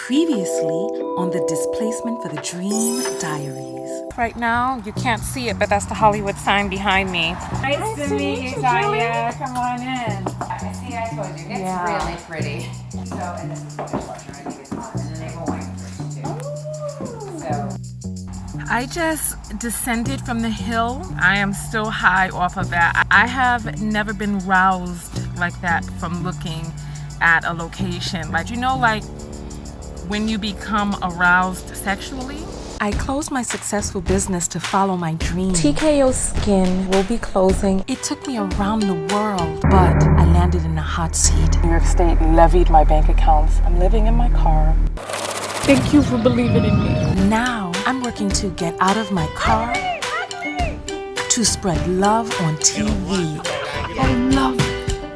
Previously on the Displacement for the Dream Diaries. Right now, you can't see it, but that's the Hollywood sign behind me. Nice to meet you, Tonya. Come on in. See, I told you, it's really pretty. So, and this is the dishwasher. I think it's on. And then they have a wine fridge, too. So. I just descended from the hill. I am still high off of that. I have never been roused like that from looking at a location. Like when you become aroused sexually. I closed my successful business to follow my dream. TKO Skin will be closing. It took me around the world, but I landed in a hot seat. New York State levied my bank accounts. I'm living in my car. Thank you for believing in me. Now I'm working to get out of my car to spread love on TV. I love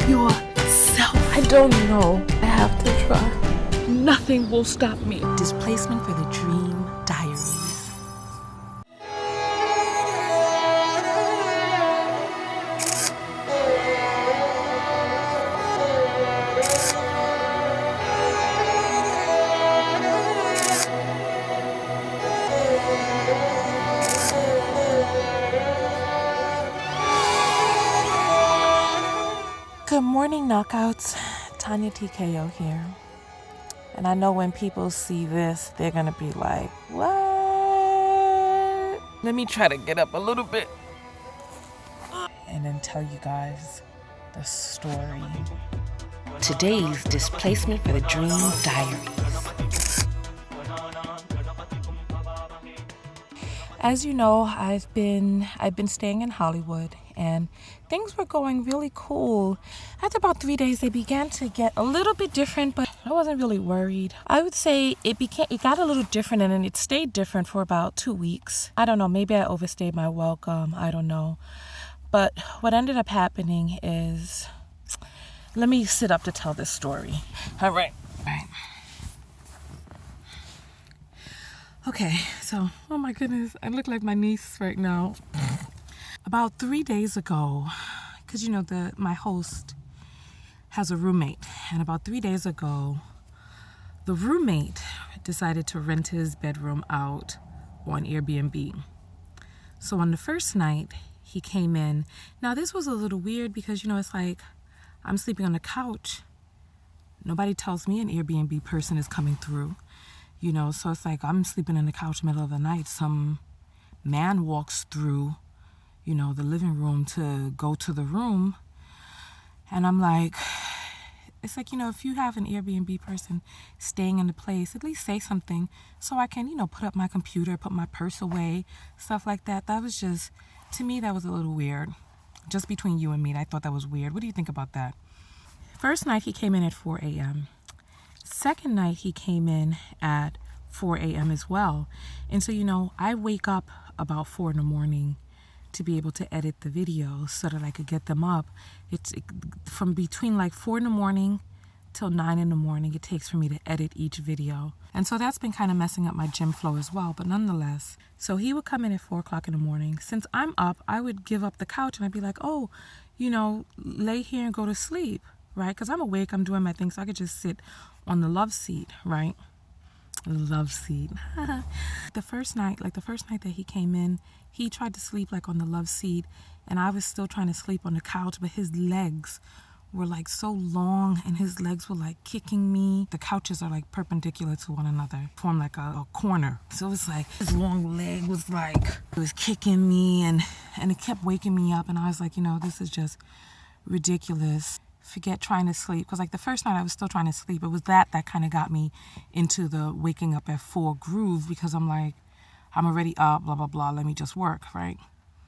yourself. I don't know. I have to try. Nothing will stop me. Displacement for the Dream Diaries. Good morning, knockouts. TonyaTko here. And I know when people see this, they're gonna be like, what? Let me try to get up a little bit. And then tell you guys the story. Today's Displacement for the Dream Diaries. As you know, I've been staying in Hollywood, and things were going really cool. After about 3 days, they began to get a little bit different, but I wasn't really worried. I would say it got a little different, and then it stayed different for about 2 weeks. I don't know, maybe I overstayed my welcome. I don't know. But what ended up happening is, let me sit up to tell this story. All right. Okay, so, oh my goodness, I look like my niece right now. About 3 days ago, because you know my host has a roommate, and about 3 days ago, the roommate decided to rent his bedroom out on Airbnb. So on the first night, he came in. Now this was a little weird because it's like I'm sleeping on the couch. Nobody tells me an Airbnb person is coming through. So it's like I'm sleeping in the couch middle of the night. Some man walks through, the living room to go to the room. And I'm like, it's like, if you have an Airbnb person staying in the place, at least say something so I can, put up my computer, put my purse away, stuff like that. That was just, to me, that was a little weird. Just between you and me, I thought that was weird. What do you think about that? First night, he came in at 4 a.m. Second night, he came in at 4 a.m. as well. And so, I wake up about 4 in the morning to be able to edit the videos so that I could get them up. It's from between like 4 in the morning till 9 in the morning it takes for me to edit each video. And so that's been kind of messing up my gym flow as well, but nonetheless. So he would come in at 4 o'clock in the morning. Since I'm up, I would give up the couch and I'd be like, oh, lay here and go to sleep, right? Because I'm awake, I'm doing my thing, so I could just sit on the love seat, right? Love seat. The first night that he came in, he tried to sleep like on the love seat, and I was still trying to sleep on the couch, but his legs were like so long and his legs were like kicking me. The couches are like perpendicular to one another, form like a corner. So it was like his long leg was like, it was kicking me and it kept waking me up, and I was like, this is just ridiculous. Forget trying to sleep, because like the first night I was still trying to sleep. It was that kind of got me into the waking up at 4 groove, because I'm like, I'm already up, blah blah blah, let me just work, right?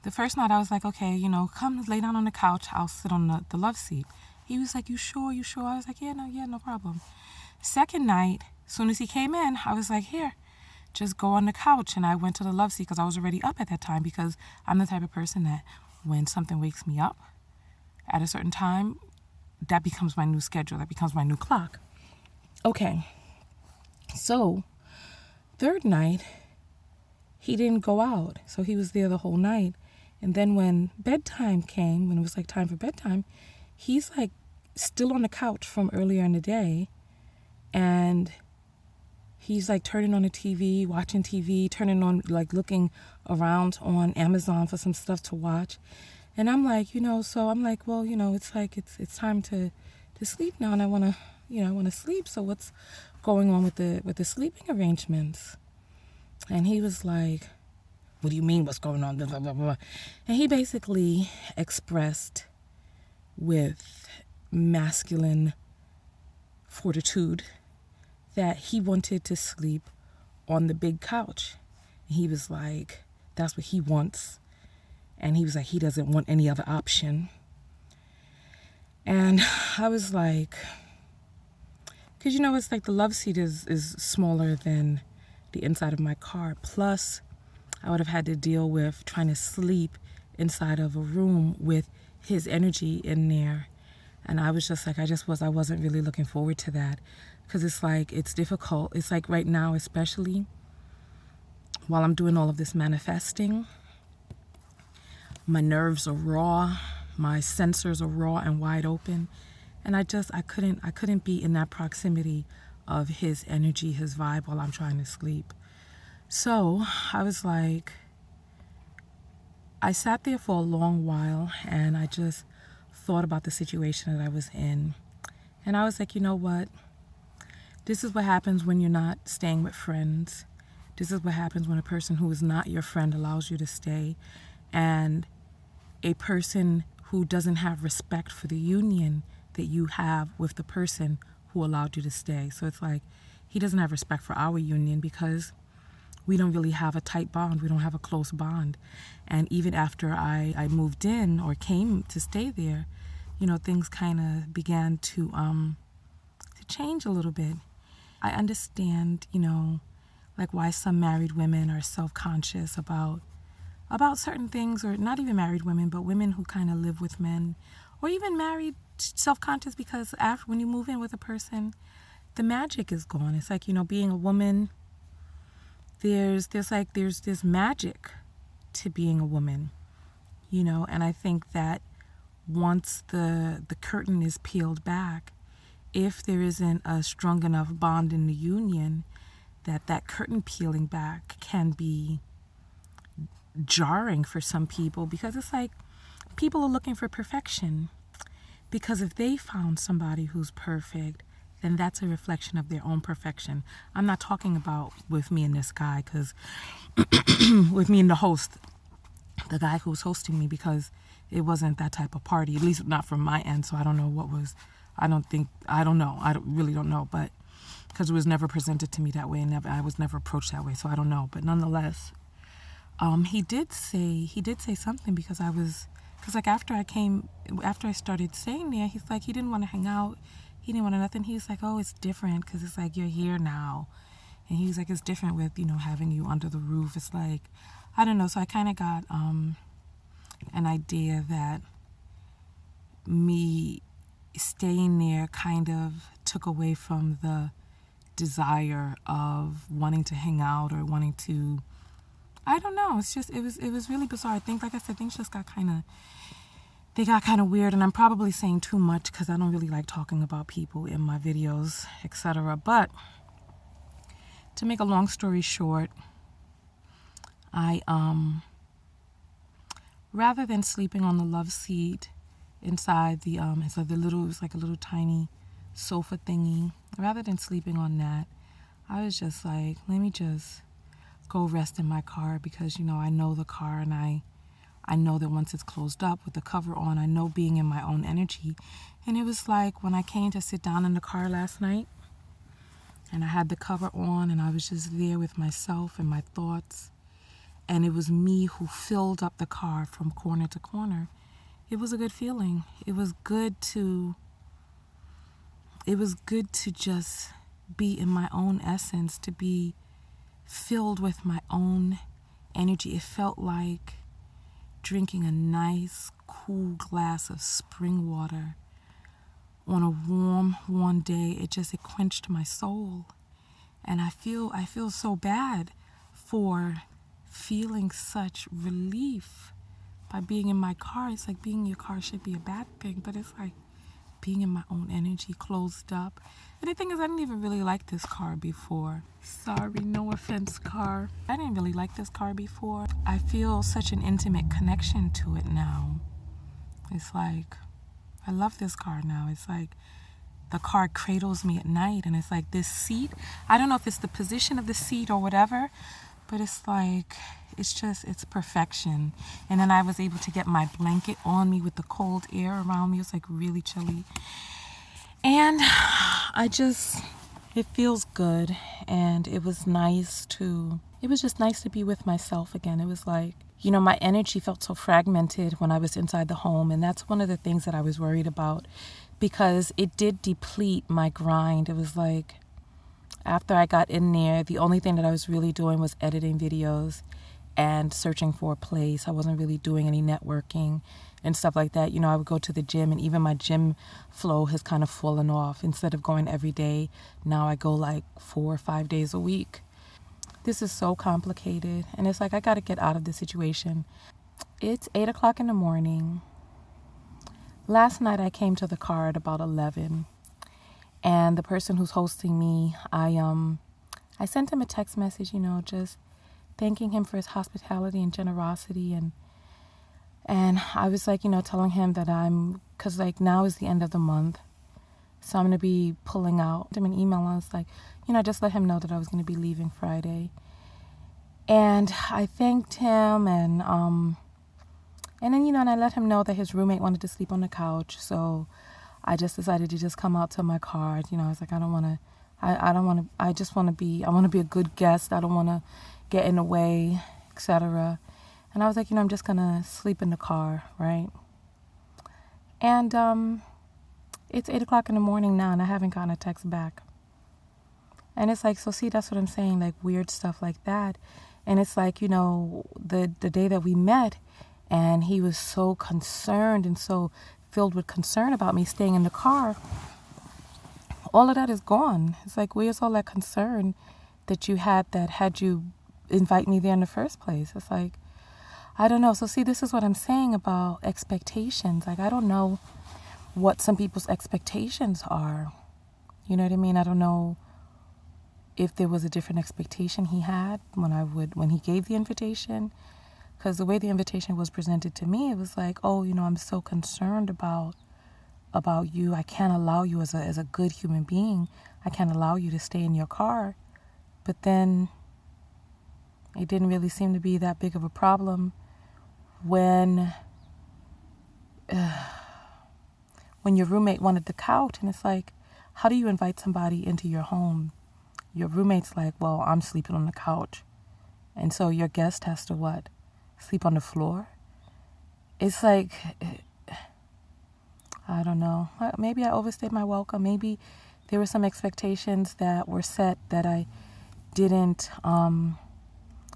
The first night I was like, okay, come lay down on the couch, I'll sit on the love seat. He was like, you sure? I was like, yeah, no problem. Second night, as soon as he came in, I was like, here, just go on the couch. And I went to the love seat because I was already up at that time, because I'm the type of person that when something wakes me up at a certain time, that becomes my new schedule. That becomes my new clock. Okay. So, third night, he didn't go out. So he was there the whole night. And then when bedtime came, when it was like time for bedtime, he's like still on the couch from earlier in the day. And He's like turning on the TV, watching TV, turning on, like looking around on Amazon for some stuff to watch. And I'm like, so I'm like, well, it's like, it's time to sleep now, and I want to sleep. So what's going on with the sleeping arrangements? And he was like, what do you mean what's going on? Blah, blah, blah, blah. And he basically expressed with masculine fortitude that he wanted to sleep on the big couch. And he was like, that's what he wants. And he was like, he doesn't want any other option. And I was like, because it's like the love seat is smaller than the inside of my car. Plus, I would have had to deal with trying to sleep inside of a room with his energy in there. And I was just like, I wasn't really looking forward to that. Because it's like, it's difficult. It's like right now, especially while I'm doing all of this manifesting, my nerves are raw, my sensors are raw and wide open. And I couldn't be in that proximity of his energy, his vibe while I'm trying to sleep. So I was like, I sat there for a long while and I just thought about the situation that I was in. And I was like, you know what? This is what happens when you're not staying with friends. This is what happens when a person who is not your friend allows you to stay. And a person who doesn't have respect for the union that you have with the person who allowed you to stay. So it's like, he doesn't have respect for our union because we don't really have a tight bond. We don't have a close bond. And even after I moved in or came to stay there, things kind of began to change a little bit. I understand, like why some married women are self-conscious about certain things, or not even married women, but women who kind of live with men, or even married, self-conscious because after when you move in with a person, the magic is gone. It's like, being a woman, there's magic to being a woman, and I think that once the curtain is peeled back, if there isn't a strong enough bond in the union, that curtain peeling back can be jarring for some people, because it's like people are looking for perfection. Because if they found somebody who's perfect, then that's a reflection of their own perfection. I'm not talking about with me and this guy, because with me and the host, the guy who was hosting me, because it wasn't that type of party, at least not from my end. So I don't know what was, I really don't know, but because it was never presented to me that way, and I was never approached that way. So I don't know, but nonetheless, he did say something, because like after I started staying there, he's like, he didn't want to hang out. He didn't want to nothing. He's like, oh, it's different because it's like you're here now. And he's like, it's different with, having you under the roof. It's like, I don't know. So I kind of got an idea that me staying there kind of took away from the desire of wanting to hang out or wanting to, I don't know. It's just, it was really bizarre. I think, like I said, things just got kind of weird, and I'm probably saying too much because I don't really like talking about people in my videos, etc. But to make a long story short, I rather than sleeping on the love seat inside the it's like a little tiny sofa thingy, rather than sleeping on that, I was just like, let me just go rest in my car, because I know the car, and I know that once it's closed up with the cover on, I know being in my own energy. And it was like when I came to sit down in the car last night and I had the cover on and I was just there with myself and my thoughts, and it was me who filled up the car from corner to corner. It was a good feeling. It was good to just be in my own essence, to be filled with my own energy. It felt like drinking a nice, cool glass of spring water on a warm day. It quenched my soul. And I feel so bad for feeling such relief by being in my car. It's like being in your car should be a bad thing, but it's like, being in my own energy, closed up. And the thing is, I didn't even really like this car before. Sorry, no offense, car. I didn't really like this car before. I feel such an intimate connection to it now. It's like, I love this car now. It's like the car cradles me at night, and it's like this seat. I don't know if it's the position of the seat or whatever, but it's like, it's perfection. And then I was able to get my blanket on me with the cold air around me. It was like really chilly. And it feels good. And it was just nice to be with myself again. It was like, you know, my energy felt so fragmented when I was inside the home. And that's one of the things that I was worried about, because it did deplete my grind. It was like, after I got in there, the only thing that I was really doing was editing videos and searching for a place. I wasn't really doing any networking and stuff like that. You know, I would go to the gym, and even my gym flow has kind of fallen off. Instead of going every day, now I go like 4 or 5 days a week. This is so complicated, and it's like I got to get out of this situation. It's 8 o'clock in the morning. Last night I came to the car at about 11, and the person who's hosting me, I sent him a text message, you know, just thanking him for his hospitality and generosity, and I was like, you know, telling him that because like now is the end of the month, so I'm going to be pulling out. I sent him an email, and I was like, you know, just let him know that I was going to be leaving Friday. And I thanked him, and then, you know, and I let him know that his roommate wanted to sleep on the couch, so I just decided to just come out to my car. You know, I was like, I want to be a good guest. I don't want to get in the way, etc. And I was like, you know, I'm just going to sleep in the car, right? And it's 8 o'clock in the morning now, and I haven't gotten a text back. And it's like, so see, that's what I'm saying, like weird stuff like that. And it's like, you know, the day that we met, and he was so concerned and so filled with concern about me staying in the car. All of that is gone. It's like, where's all that concern that you had you invite me there in the first place? It's like, I don't know. So see, this is what I'm saying about expectations. Like, I don't know what some people's expectations are. You know what I mean? I don't know if there was a different expectation he had when he gave the invitation. Because the way the invitation was presented to me, it was like, oh, you know, I'm so concerned about you. I can't allow you as a good human being. I can't allow you to stay in your car. But then it didn't really seem to be that big of a problem when your roommate wanted the couch. And it's like, how do you invite somebody into your home? Your roommate's like, well, I'm sleeping on the couch. And so your guest has to what? Sleep on the floor? It's like, I don't know. Maybe I overstayed my welcome. Maybe there were some expectations that were set that I didn't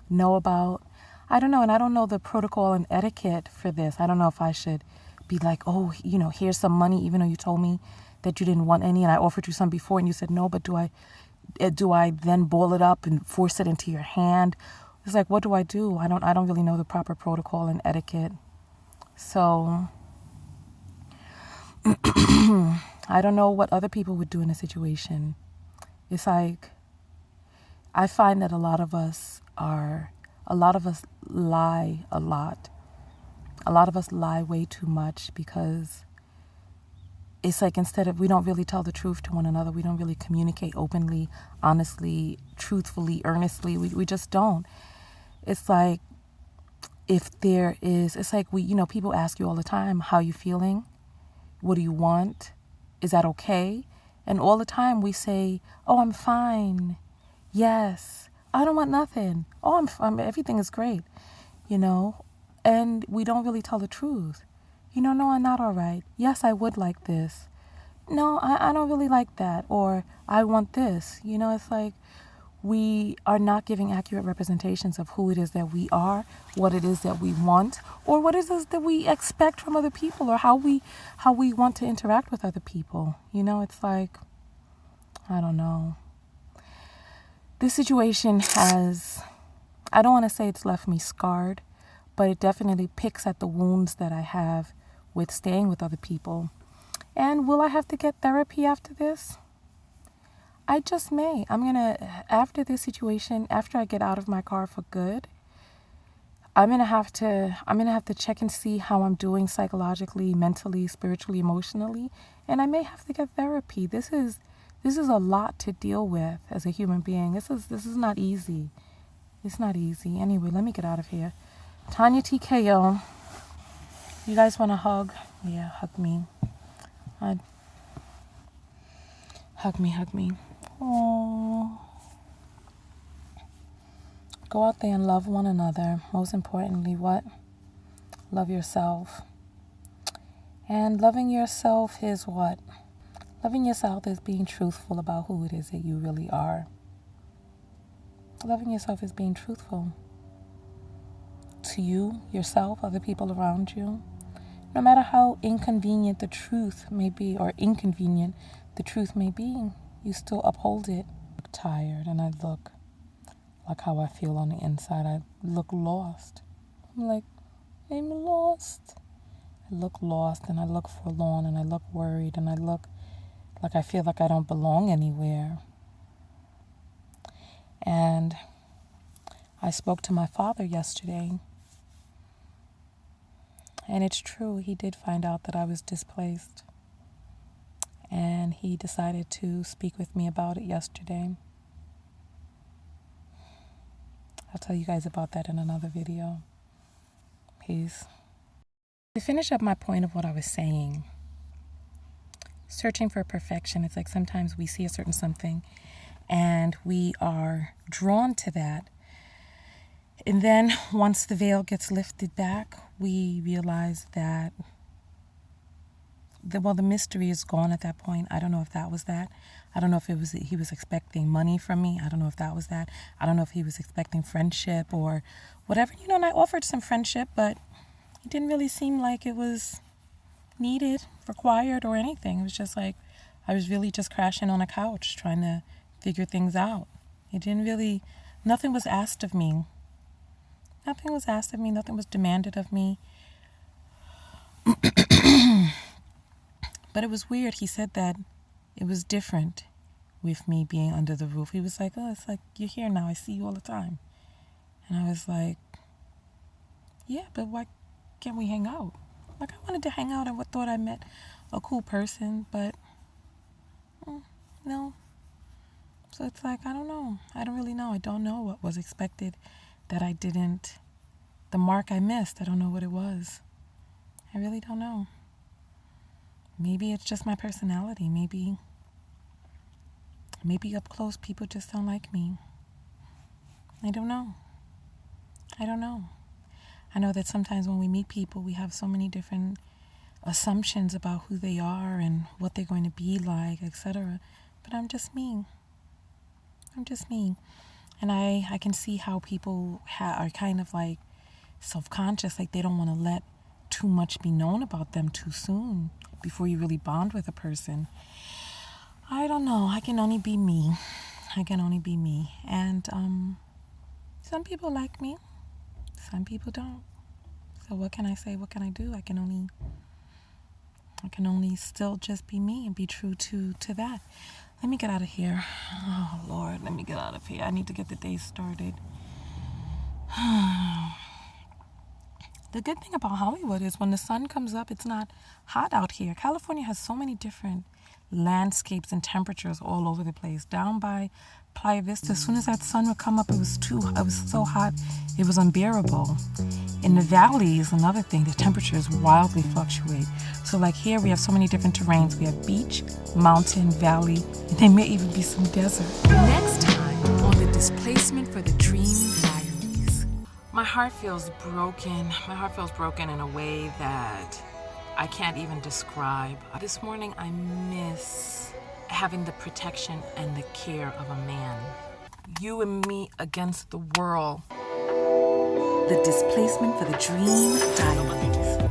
know about. I don't know. And I don't know the protocol and etiquette for this. I don't know if I should be like, oh, you know, here's some money, even though you told me that you didn't want any, and I offered you some before and you said no, but do I then boil it up and force it into your hand? It's like, what do? I don't really know the proper protocol and etiquette. So I don't know what other people would do in a situation. It's like, I find that a lot of us lie a lot. A lot of us lie way too much, because it's like, we don't really tell the truth to one another. We don't really communicate openly, honestly, truthfully, earnestly. We just don't. It's like, it's like people ask you all the time, how you feeling? What do you want? Is that okay? And all the time we say, oh, I'm fine. Yes. I don't want nothing. Oh, I'm everything is great. And we don't really tell the truth. No, I'm not all right. Yes, I would like this. No, I don't really like that. Or I want this. It's like we are not giving accurate representations of who it is that we are, what it is that we want, or what it is that we expect from other people, or how we want to interact with other people. It's like, I don't know. This situation I don't want to say it's left me scarred, but it definitely picks at the wounds that I have with staying with other people. And will I have to get therapy after this? I just may. After this situation, after I get out of my car for good, I'm gonna have to check and see how I'm doing psychologically, mentally, spiritually, emotionally, and I may have to get therapy. This is a lot to deal with as a human being. This is not easy. It's not easy. Anyway, let me get out of here. TonyaTko. You guys want a hug? Yeah, hug me. Hug me. Aww. Go out there and love one another. Most importantly, what? Love yourself. And loving yourself is what? Loving yourself is being truthful about who it is that you really are. Loving yourself is being truthful to you, yourself, other people around you. No matter how inconvenient the truth may be, or inconvenient the truth may be, you still uphold it. I look tired, and I look like how I feel on the inside. I look lost. I'm lost. I look lost, and I look forlorn, and I look worried, and I look like I feel like I don't belong anywhere. And I spoke to my father yesterday, and it's true, he did find out that I was displaced, and he decided to speak with me about it yesterday. I'll tell you guys about that in another video. Peace. To finish up my point of what I was saying, searching for perfection, it's like sometimes we see a certain something and we are drawn to that. And then once the veil gets lifted back, we realize that the mystery is gone at that point. I don't know if that was that. I don't know if he was expecting money from me. I don't know if that was that. I don't know if he was expecting friendship or whatever. And I offered some friendship, but it didn't really seem like it was needed, required, or anything. It was just like I was really just crashing on a couch trying to figure things out. Nothing was asked of me. Nothing was asked of me. Nothing was demanded of me. But it was weird. He said that it was different with me being under the roof. He was like, oh, it's like you're here now. I see you all the time. And I was like, yeah, but why can't we hang out? Like, I wanted to hang out. I thought I met a cool person, but no. So it's like, I don't know. I don't really know. I don't know what was expected that I didn't. The mark I missed, I don't know what it was. I really don't know. Maybe it's just my personality. Maybe up close people just don't like me. I don't know. I know that sometimes when we meet people, we have so many different assumptions about who they are and what they're going to be like, etc. But I'm just me. And I can see how people are kind of like self-conscious, like they don't want to let too much be known about them too soon before you really bond with a person. I don't know. I can only be me. And some people like me. Some people don't. So what can I say? What can I do? I can only still just be me and be true to that. Let me get out of here. Oh, Lord, let me get out of here. I need to get the day started. The good thing about Hollywood is when the sun comes up, it's not hot out here. California has so many different landscapes and temperatures all over the place. Down by Playa Vista, as soon as that sun would come up, it was so hot, it was unbearable. In the valleys, another thing, the temperatures wildly fluctuate. So like here, we have so many different terrains. We have beach, mountain, valley, and there may even be some desert. Next time on the Displacement for the Dream Diaries. My heart feels broken. My heart feels broken in a way that I can't even describe. This morning, I miss having the protection and the care of a man. You and me against the world. The Displacement for the Dream Diaries.